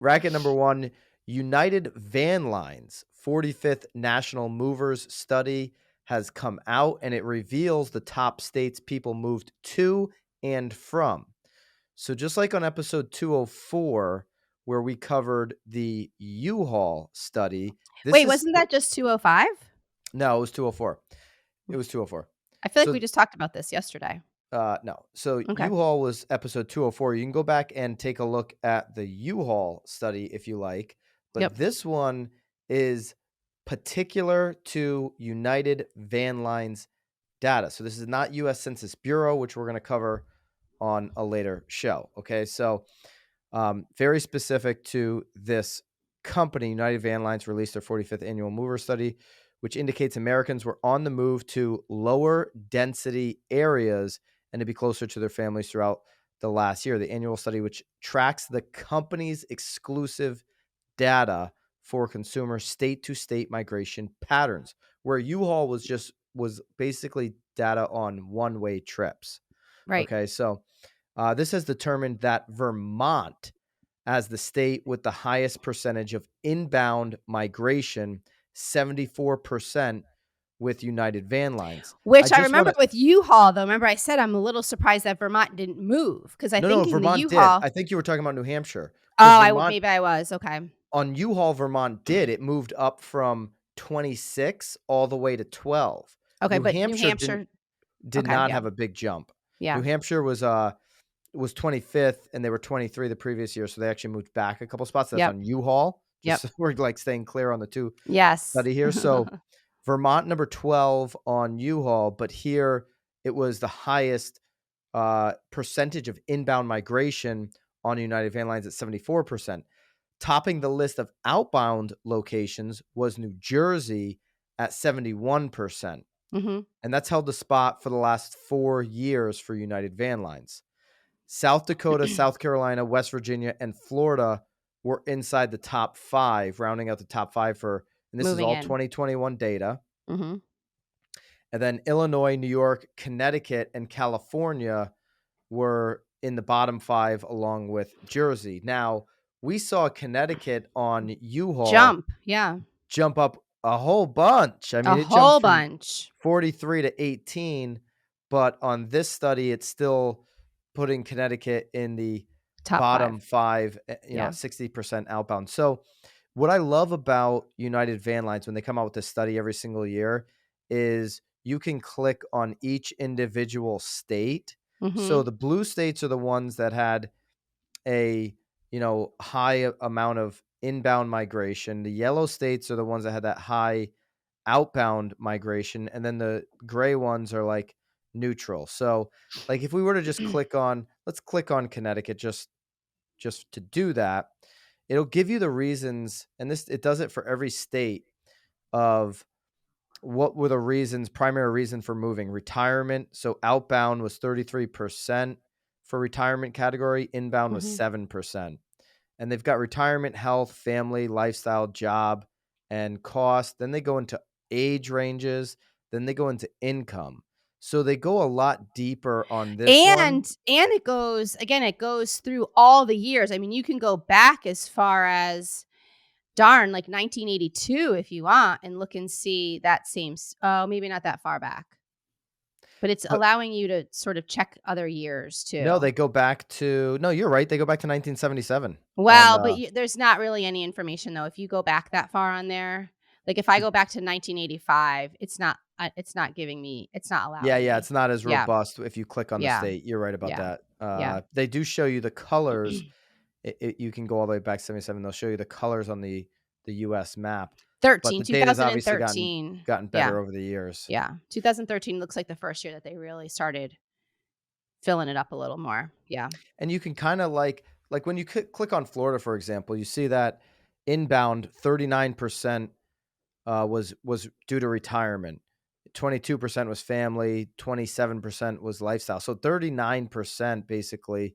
Bracket number 1, United Van Lines 45th National Movers Study has come out, and it reveals the top states people moved to and from. So just like on episode 204, where we covered the U-Haul study, this Wait, is wasn't that just 205? no, it was 204. It was 204. I feel like So we just talked about this yesterday. no. So Okay. U-Haul was episode 204. You can go back and take a look at the U-Haul study if you like. But Yep. this one is particular to United Van Lines data. So this is not U.S. Census Bureau, which we're going to cover on a later show. Okay. So very specific to this company, United Van Lines released their 45th annual mover study, which indicates Americans were on the move to lower density areas and to be closer to their families throughout the last year. The annual study, which tracks the company's exclusive data for consumer state-to-state migration patterns, where U-Haul was basically data on one-way trips. Right. Okay, so this has determined that Vermont, as the state with the highest percentage of inbound migration, 74% with United Van Lines. Which I remember with U-Haul, though. Remember I said I'm a little surprised that Vermont didn't move because I think in the Vermont U-Haul. did. I think you were talking about New Hampshire. Maybe I was. Okay. On U-Haul, Vermont did. It moved up from 26 all the way to 12. Okay, New but New Hampshire Hampshire did okay, not yeah. have a big jump. Yeah. New Hampshire was 25th and they were 23 the previous year, so they actually moved back a couple spots. That's on U-Haul. Just so we're like staying clear on the two study here. So Vermont number 12 on U-Haul, but here it was the highest percentage of inbound migration on United Van Lines at 74%. Topping the list of outbound locations was New Jersey at 71%. Mm-hmm. And that's held the spot for the last 4 years for United Van Lines. South Dakota, South Carolina, West Virginia, and Florida were inside the top 5, rounding out the top 5 and this Moving is all in. 2021 data. Mm-hmm. And then Illinois, New York, Connecticut, and California were in the bottom 5 along with Jersey. Now, we saw Connecticut on U-Haul jump up a whole bunch. I mean, it jumped from 43 to 18, but on this study, it's still putting Connecticut in the top bottom 5, 60% outbound. So what I love about United Van Lines when they come out with this study every single year is you can click on each individual state. Mm-hmm. So the blue states are the ones that had a, high amount of inbound migration. The yellow states are the ones that had that high outbound migration. And then the gray ones are like neutral. So like if we were to just let's click on Connecticut just to do that, it'll give you the reasons. And it does it for every state of what were the primary reason for moving. Retirement. So outbound was 33% for retirement category. Inbound was 7%. And they've got retirement, health, family, lifestyle, job, and cost. Then they go into age ranges. Then they go into income. So they go a lot deeper on this one. And it goes through all the years. I mean, you can go back as far as like 1982 if you want and look and see that same, maybe not that far back. But it's allowing you to sort of check other years too. No, they go back to, you're right. They go back to 1977. Well, but there's not really any information though. If you go back that far on there, like if I go back to 1985, it's not giving me, it's not allowing me. It's not as robust if you click on the state. You're right about that. They do show you the colors. You can go all the way back to 77. They'll show you the colors on the U.S. map. 2013. Gotten better over the years. Yeah. 2013 looks like the first year that they really started filling it up a little more. Yeah. And you can kind of like when you click on Florida, for example, you see that inbound 39% was due to retirement. 22% was family, 27% was lifestyle. So 39% basically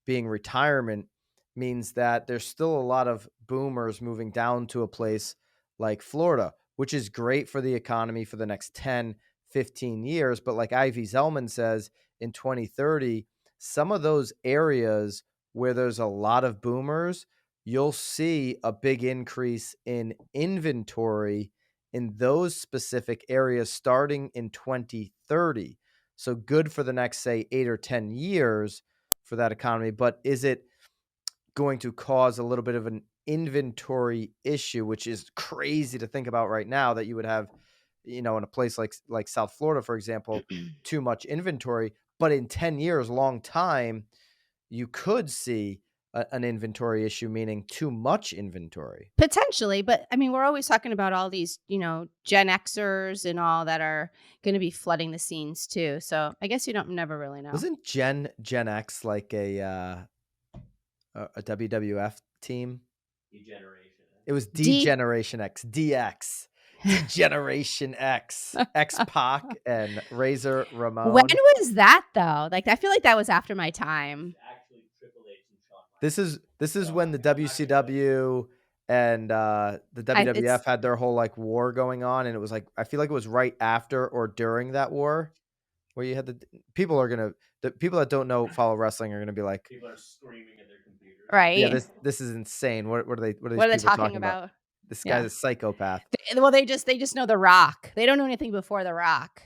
being retirement means that there's still a lot of boomers moving down to a place like Florida, which is great for the economy for the next 10, 15 years. But like Ivy Zellman says, in 2030, some of those areas where there's a lot of boomers, you'll see a big increase in inventory in those specific areas starting in 2030. So good for the next, say, 8 or 10 years for that economy. But is it going to cause a little bit of an inventory issue, which is crazy to think about right now, that you would have, in a place like South Florida, for example, too much inventory. But in 10 years, long time, you could see an inventory issue, meaning too much inventory. Potentially, but I mean, we're always talking about all these, Gen Xers and all that are going to be flooding the scenes too. So I guess you don't never really know. Wasn't Gen X like a WWF team? It was D. D-Generation X, DX, D-Generation X, X-Pac, and Razor When Ramon. was that though? Like, I feel like that was after my time. This is when the WCW and the It's WWF had their whole like war going on, and it was like, I feel like it was right after or during that war where you had the people that don't know follow wrestling are gonna be like, yeah, right. this is insane. What are these What are they people talking talking about? about? This guy's Yeah. a psychopath. Well, they just know The Rock. They don't know anything before The Rock.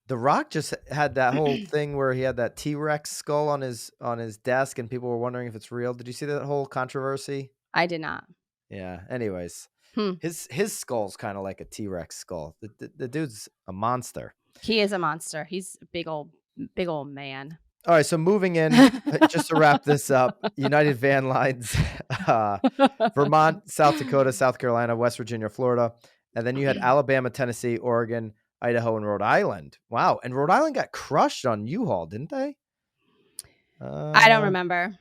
The Rock just had that whole thing where he had that T-Rex skull on his desk, and people were wondering if it's real. Did you see that whole controversy? I did not. Yeah. Anyways, Hmm. his skull's kind of like a T-Rex skull. The dude's a monster. He is a monster. He's a big old man. All right, so moving in, just to wrap this up, United Van Lines, uh, Vermont, South Dakota, South Carolina, West Virginia, Florida, and then you had Alabama, Tennessee, Oregon, Idaho, and Rhode Island. Wow, and Rhode Island got crushed on U-Haul, didn't they? I don't Uh, remember.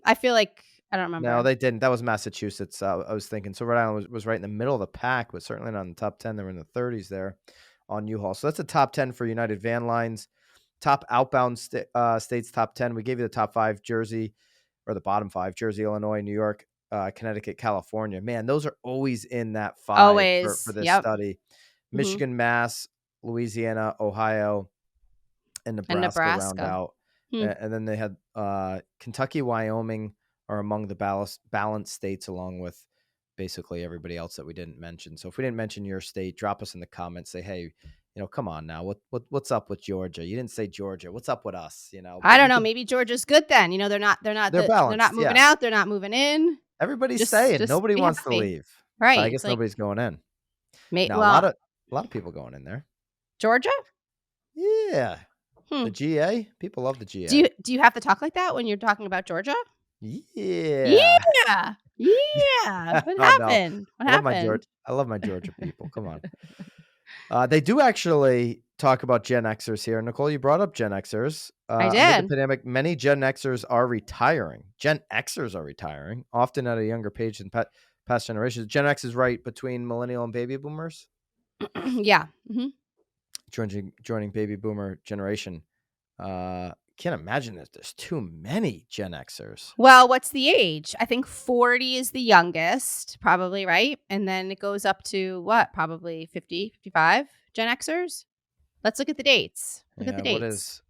I feel like I don't no, remember. they didn't. That was Massachusetts. I was thinking. So Rhode Island was right in the middle of the pack, but certainly not in the top 10. They were in the 30s there on U-Haul. So that's a top 10 for United Van Lines. Top outbound states, top 10. We gave you the top 5, Jersey, or the bottom 5, Jersey, Illinois, New York, Connecticut, California. Man, those are always in that 5 for Always. this Yep. study. Hmm. Michigan, Mass, Louisiana, Ohio, and And Nebraska round Nebraska. out. Hmm. And then they had Kentucky, Wyoming are among the balanced states, along with basically everybody else that we didn't mention. So if we didn't mention your state, drop us in the comments. Say, hey, come on now. What's up with Georgia? You didn't say Georgia. What's up with us? I But don't you know. could. Maybe Georgia's good then. They're They're not balanced. moving Yeah. out. They're not moving in. Everybody's Just staying. just Nobody be wants to happy. leave. But I Right. guess It's like, nobody's going in. Now well, a lot of people going in there. Georgia? Yeah. Hmm. The GA. People love the Do GA. you have to talk like that when you're talking about Georgia? Yeah. Yeah. Yeah. What Oh no. happened? What happened? I love my Georgia people. Come on. They do actually talk about Gen Xers here. Nicole, you brought up Gen Xers. I Amid the did. pandemic, many Gen Xers are retiring. Gen Xers are retiring, often at a younger age than past generations. Gen X is right between millennial and baby boomers. Yeah. Hmm. Joining baby boomer generation. Can't imagine that there's too many Gen Xers. Well, what's the age? I think 40 is the youngest, probably, right? And then it goes up to what? Probably 50, 55 Gen Xers. Let's look at the dates. Look at the Yeah, dates.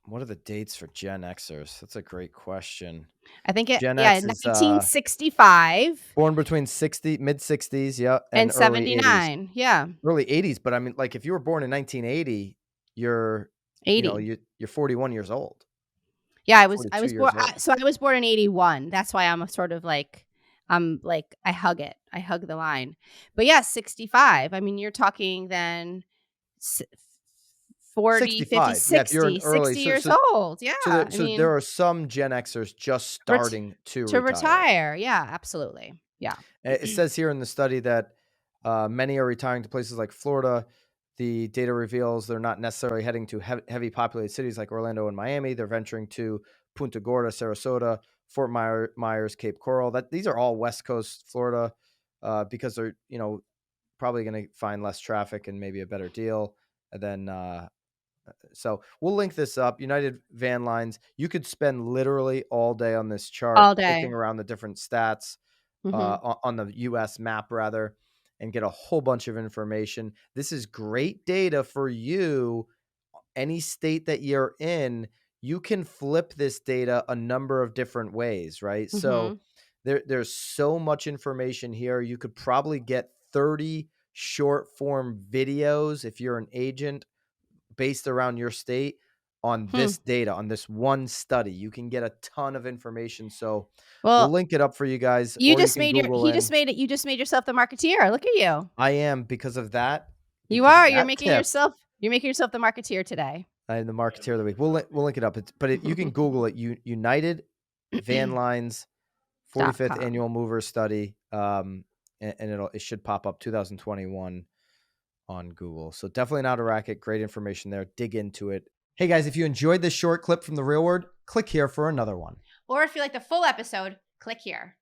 what are the dates for Gen Xers? That's a great question. I think Gen yeah, X is 1965 born between mid 60s, yeah, and and early 80s. 79. Yeah, Early 80s, but I mean, like, if you were born in 1980, you're, 80. you're 41 years old, Yeah, I 42 was born years old. so I was born in 81. That's why I'm a sort of like I hug it. I hug the line. But yeah, 65. I mean, you're talking then s- 40, 50, 65. Yeah, if you're an 60, early, 60 so years so old. Yeah. so there, I so there mean, are some Gen Xers just ret- starting to to retire. retire. Yeah, absolutely. Yeah. It says here in the study that many are retiring to places like Florida. The data reveals they're not necessarily heading to heavy populated cities like Orlando and Miami. They're venturing to Punta Gorda, Sarasota, Fort Myers, Cape Coral. These are all West Coast Florida, because they're probably going to find less traffic and maybe a better deal. And then so we'll link this up. United Van Lines. You could spend literally all day on this chart, All day. clicking around the different stats Hmm. on the U.S. map, rather, and get a whole bunch of information. This is great data for you. Any state that you're in, you can flip this data a number of different ways, right? So Hmm. There's so much information here. You could probably get 30 short form videos if you're an agent based around your state on Hmm. this data, on this one study. You can get a ton of information. So we'll Well, link it up for you guys, you or you just can made your Google you just in. made it you just made yourself the marketeer. Look at you. I am You because of are. that tip. You're making yourself the marketeer today. I am the marketeer of the week. We'll link it up. You can Google it. United Van Lines Dot 45th com. annual mover study. And it should pop up 2021 on Google. So definitely not a racket. Great information there. Dig into it. Hey guys, if you enjoyed this short clip from the real world, click here for another one. Or if you like the full episode, click here.